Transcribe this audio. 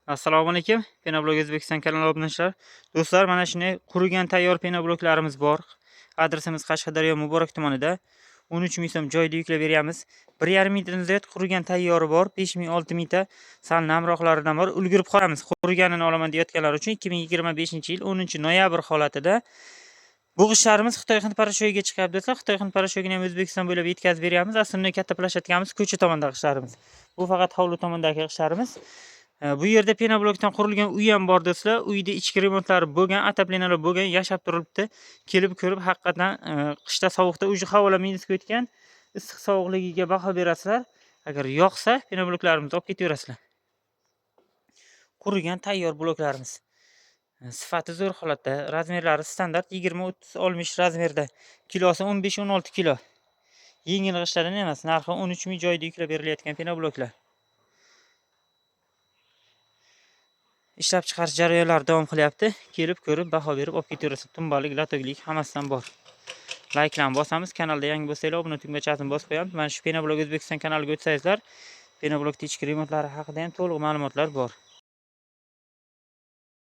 Assalomu alaykum. Penoblok O'zbekiston kanali obunachilar. Do'stlar, mana shunday qurigan tayyor penobloklarimiz bor. Adresimiz Qashqadaryo Muborak tumanida. 13 ming so'm joyda yuklab beramiz. 1,5 mingdan ziyod qurigan tayyori bor. 5 ming, 6 mingta sal namroqlaridan bor. Ulgurib qolamiz. Quriganini olaman deyotganlar uchun 2025-yil 10-noyabr holatida bu g'ishlarimiz Xitoy Hind parashyugiga chiqyapti do'stlar. Xitoy Hind parashyugini ham O'zbekiston bo'ylab yetkazib beramiz. Aslida katta plashadkamiz ko'cha tomondagi g'ishlarimiz. Bu faqat hovli tomondagi g'ishlarimiz. Bu yerda penoblokdan qurilgan uy ham bor do'stlar. Uyda ichki remontlari bo'lgan, ataplinalar bo'lgan, yashab turibdi. Kelib ko'rib, haqiqatan qishda sovuqda uji havolar minusga o'tgan, issiq sovuqligiga baho berasizlar. Agar yoqsa, penobloklarimizni olib ketaverasizlar. Qurigan tayyor bloklarimiz. Sifati zo'r holatda, razmerlari standart 20-30-60 razmerda. Kilosi 15-16 kilo. Yengil g'ishtlardan emas, narxi 13 ming joyda yuklab berilayotgan penobloklar. Ishlab chiqarish jarayonlari davom qilyapti. Kelib ko'rib, baho berib olib ketaverasiz. Tumbalik, latoglik hammasidan bor. Like'larni bosamiz. Kanalda yangi bo'lsanglar, obuna tugmachasini bosib qo'yamiz. Mana shu Penoblok O'zbekiston kanaliga o'tsangizlar, penoblokning ichki remontlari haqida ham to'liq ma'lumotlar bor.